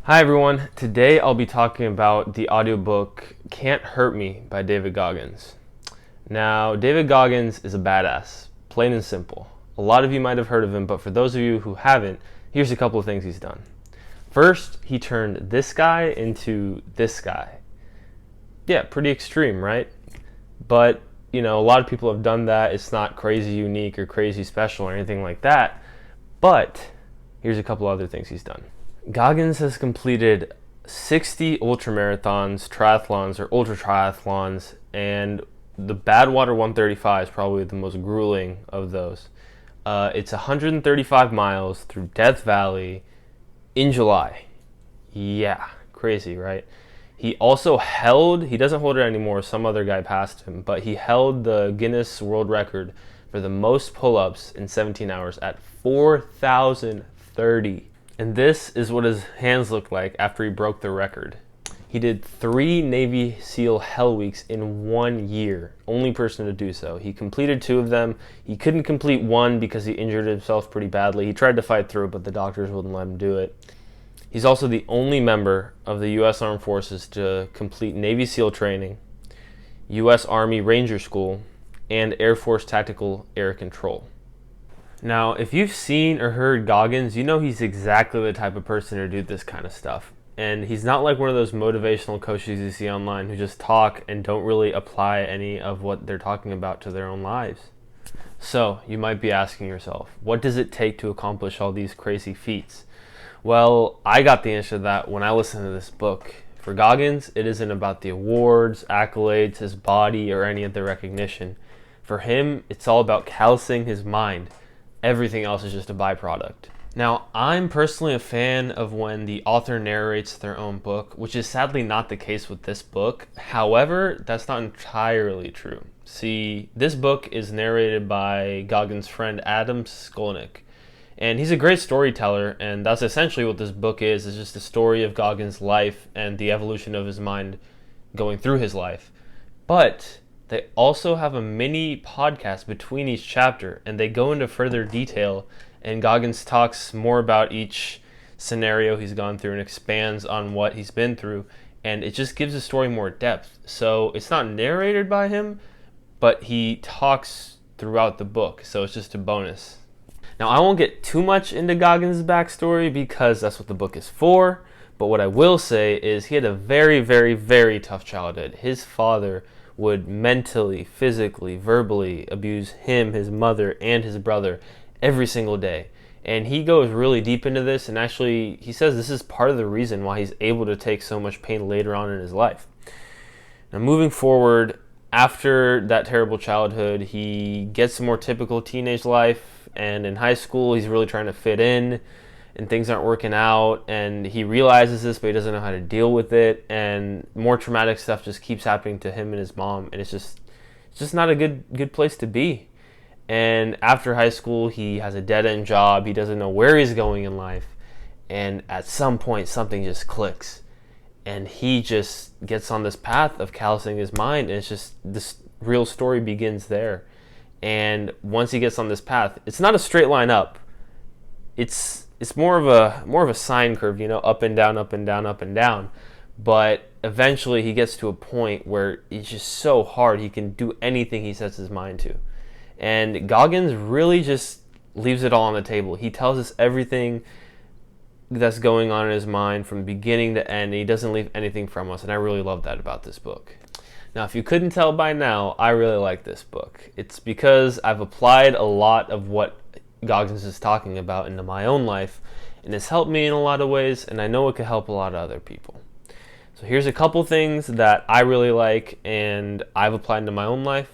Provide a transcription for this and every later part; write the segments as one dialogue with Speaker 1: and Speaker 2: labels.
Speaker 1: Hi everyone, today I'll be talking about the audiobook Can't Hurt Me by David Goggins. Now, David Goggins is a badass, plain and simple. A lot of you might have heard of him, but for those of you who haven't, here's a couple of things he's done. First, he turned this guy into this guy. Yeah, pretty extreme, right? But, a lot of people have done that. It's not crazy unique or crazy special or anything like that. But, here's a couple other things he's done. Goggins has completed 60 ultramarathons, triathlons, or ultra triathlons, and the Badwater 135 is probably the most grueling of those. It's 135 miles through Death Valley in July. Yeah, crazy, right? He doesn't hold it anymore, some other guy passed him, but he held the Guinness World Record for the most pull-ups in 17 hours at 4,030. And this is what his hands looked like after he broke the record. He did 3 Navy SEAL Hell Weeks in 1 year. Only person to do so. He completed 2 of them. He couldn't complete 1 because he injured himself pretty badly. He tried to fight through it, but the doctors wouldn't let him do it. He's also the only member of the U.S. Armed Forces to complete Navy SEAL training, U.S. Army Ranger School, and Air Force Tactical Air Control. Now, if you've seen or heard Goggins, you know he's exactly the type of person to do this kind of stuff. And he's not like one of those motivational coaches you see online who just talk and don't really apply any of what they're talking about to their own lives. So, you might be asking yourself, what does it take to accomplish all these crazy feats? Well, I got the answer to that when I listened to this book. For Goggins, it isn't about the awards, accolades, his body, or any of the recognition. For him, it's all about callousing his mind. Everything else is just a byproduct. Now, I'm personally a fan of when the author narrates their own book, which is sadly not the case with this book. However, that's not entirely true. See, this book is narrated by Goggins' friend Adam Skolnick, and he's a great storyteller, and that's essentially what this book is just a story of Goggins' life and the evolution of his mind going through his life. But they also have a mini podcast between each chapter, and they go into further detail, and Goggins talks more about each scenario he's gone through and expands on what he's been through, and it just gives the story more depth. So it's not narrated by him, but he talks throughout the book, so it's just a bonus. Now, I won't get too much into Goggins' backstory because that's what the book is for, but what I will say is he had a very, very, very tough childhood. His father would mentally, physically, verbally abuse him, his mother, and his brother every single day. And he goes really deep into this, and actually he says this is part of the reason why he's able to take so much pain later on in his life. Now, moving forward, after that terrible childhood, he gets a more typical teenage life, and in high school he's really trying to fit in, and things aren't working out, and he realizes this, but he doesn't know how to deal with it, and more traumatic stuff just keeps happening to him and his mom, and it's just not a good place to be. And after high school, he has a dead-end job. He doesn't know where he's going in life, and at some point, something just clicks, and he just gets on this path of callousing his mind, and it's just this real story begins there. And once he gets on this path, it's not a straight line up. It's more of a sine curve, up and down, up and down, up and down. But eventually he gets to a point where it's just so hard he can do anything he sets his mind to. And Goggins really just leaves it all on the table. He tells us everything that's going on in his mind from beginning to end. And he doesn't leave anything from us, and I really love that about this book. Now, if you couldn't tell by now, I really like this book. It's because I've applied a lot of what Goggins is talking about into my own life, and it's helped me in a lot of ways, and I know it could help a lot of other people. So here's a couple things that I really like and I've applied into my own life.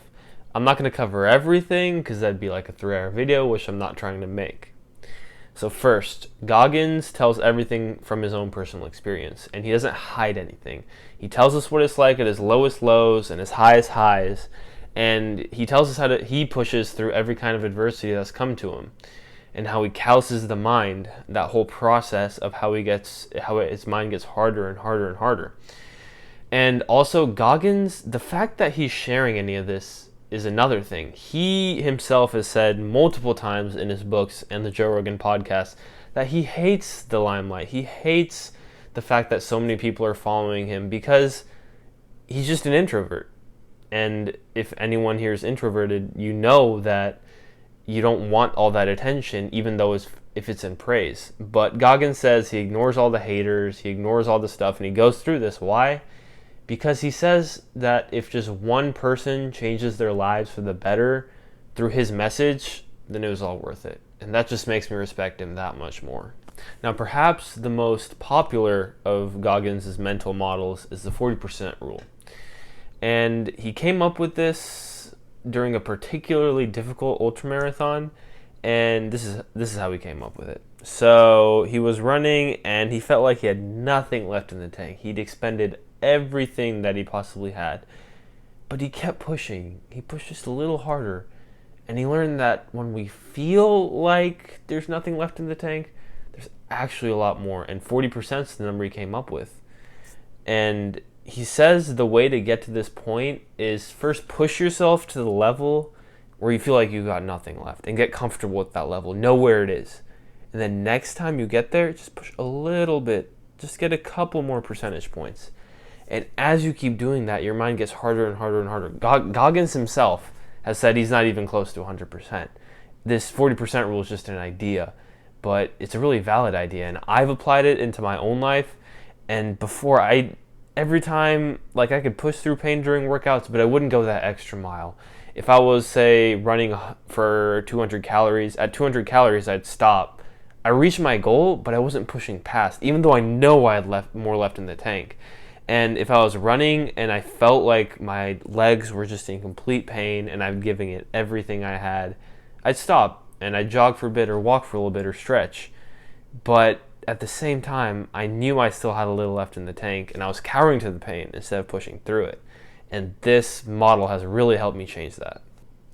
Speaker 1: I'm not going to cover everything because that'd be like a 3-hour video, which I'm not trying to make. So first, Goggins tells everything from his own personal experience, and he doesn't hide anything. He tells us what it's like at his lowest lows and his highest highs, and he tells us he pushes through every kind of adversity that's come to him, and how he calluses the mind, that whole process of how his mind gets harder and harder and harder. And also, Goggins, the fact that he's sharing any of this is another thing. He himself has said multiple times in his books and the Joe Rogan podcast that he hates the limelight. He hates the fact that so many people are following him, because he's just an introvert. And if anyone here is introverted, you know that you don't want all that attention, even though if it's in praise. But Goggins says he ignores all the haters, he ignores all the stuff, and he goes through this. Why? Because he says that if just one person changes their lives for the better through his message, then it was all worth it. And that just makes me respect him that much more. Now, perhaps the most popular of Goggins' mental models is the 40% rule. And he came up with this during a particularly difficult ultramarathon, and this is how he came up with it. So he was running, and he felt like he had nothing left in the tank. He'd expended everything that he possibly had, but he kept pushing. He pushed just a little harder, and he learned that when we feel like there's nothing left in the tank, there's actually a lot more, and 40% is the number he came up with. And he says the way to get to this point is first push yourself to the level where you feel like you got nothing left and get comfortable with that level. Know where it is. And then next time you get there, just push a little bit. Just get a couple more percentage points. And as you keep doing that, your mind gets harder and harder and harder. Goggins himself has said he's not even close to 100%. This 40% rule is just an idea, but it's a really valid idea. And I've applied it into my own life. And before, every time, like, I could push through pain during workouts, but I wouldn't go that extra mile. If I was, say, running for 200 calories, at 200 calories, I'd stop. I reached my goal, but I wasn't pushing past, even though I know I had more left in the tank. And if I was running and I felt like my legs were just in complete pain and I'm giving it everything I had, I'd stop and I'd jog for a bit or walk for a little bit or stretch. But at the same time, I knew I still had a little left in the tank, and I was cowering to the pain instead of pushing through it. And this model has really helped me change that.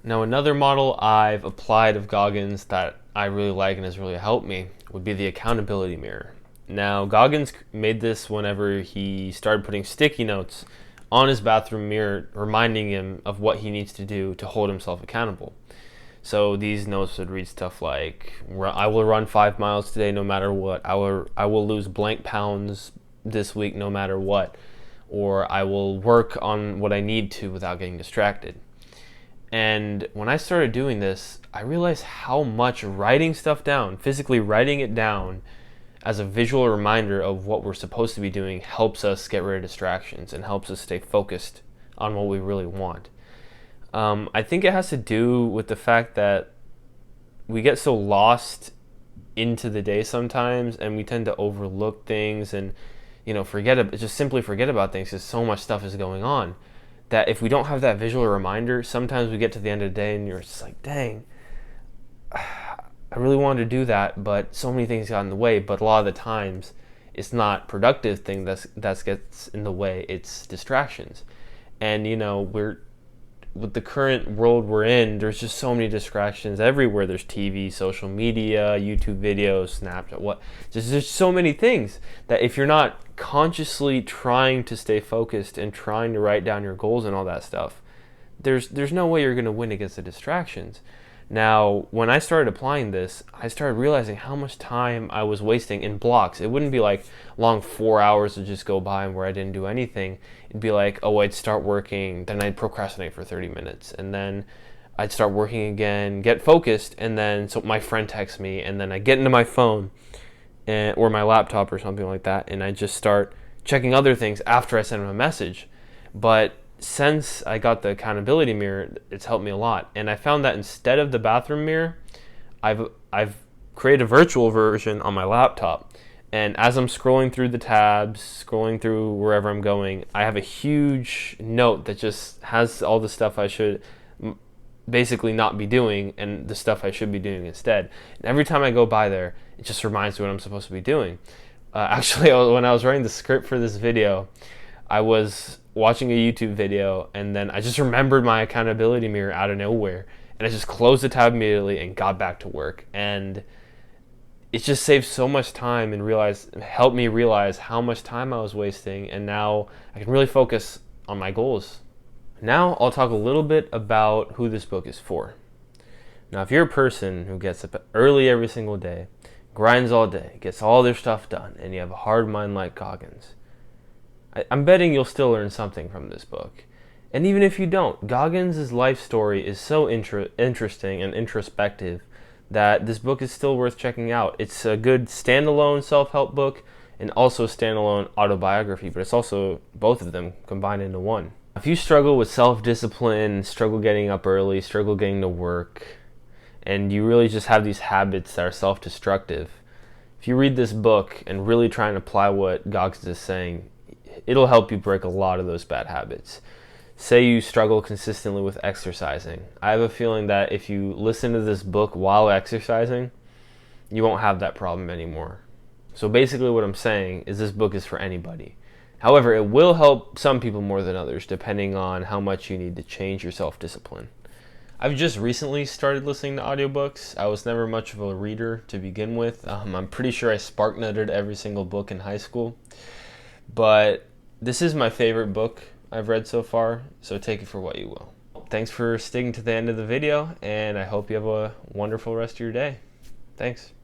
Speaker 1: Now, another model I've applied of Goggins that I really like and has really helped me would be the accountability mirror. Now, Goggins made this whenever he started putting sticky notes on his bathroom mirror, reminding him of what he needs to do to hold himself accountable. So these notes would read stuff like, I will run 5 miles today no matter what. I will lose blank pounds this week no matter what. Or I will work on what I need to without getting distracted. And when I started doing this, I realized how much writing stuff down, physically writing it down as a visual reminder of what we're supposed to be doing, helps us get rid of distractions and helps us stay focused on what we really want. I think it has to do with the fact that we get so lost into the day sometimes, and we tend to overlook things and, just simply forget about things because so much stuff is going on, that if we don't have that visual reminder, sometimes we get to the end of the day and you're just like, dang, I really wanted to do that, but so many things got in the way. But a lot of the times, it's not productive thing that gets in the way, it's distractions. And, with the current world we're in, there's just so many distractions everywhere. There's TV, social media, YouTube videos, Snapchat, there's so many things that if you're not consciously trying to stay focused and trying to write down your goals and all that stuff, there's no way you're going to win against the distractions. Now, when I started applying this, I started realizing how much time I was wasting in blocks. It wouldn't be like long 4 hours would just go by where I didn't do anything. It'd be like, I'd start working, then I'd procrastinate for 30 minutes, and then I'd start working again, get focused, and then so my friend texts me, and then I get into my phone or my laptop or something like that, and I just start checking other things after I send him a message. But since I got the accountability mirror, it's helped me a lot. And I found that instead of the bathroom mirror, I've created a virtual version on my laptop. And as I'm scrolling through the tabs, scrolling through wherever I'm going, I have a huge note that just has all the stuff I should basically not be doing and the stuff I should be doing instead. And every time I go by there, it just reminds me what I'm supposed to be doing. Actually, when I was writing the script for this video, I was watching a YouTube video, and then I just remembered my accountability mirror out of nowhere, and I just closed the tab immediately and got back to work. And it just saved so much time and helped me realize how much time I was wasting, and now I can really focus on my goals. Now I'll talk a little bit about who this book is for. Now, if you're a person who gets up early every single day, grinds all day, gets all their stuff done, and you have a hard mind like Goggins. I'm betting you'll still learn something from this book. And even if you don't, Goggins' life story is so interesting and introspective that this book is still worth checking out. It's a good standalone self-help book and also a standalone autobiography, but it's also both of them combined into one. If you struggle with self-discipline, struggle getting up early, struggle getting to work, and you really just have these habits that are self-destructive, if you read this book and really try and apply what Goggins is saying, it'll help you break a lot of those bad habits. Say you struggle consistently with exercising. I have a feeling that if you listen to this book while exercising, you won't have that problem anymore. So basically what I'm saying is this book is for anybody. However, it will help some people more than others, depending on how much you need to change your self-discipline. I've just recently started listening to audiobooks. I was never much of a reader to begin with. I'm pretty sure I spark-nutted every single book in high school. But this is my favorite book I've read so far, so take it for what you will. Thanks for sticking to the end of the video, and I hope you have a wonderful rest of your day. Thanks.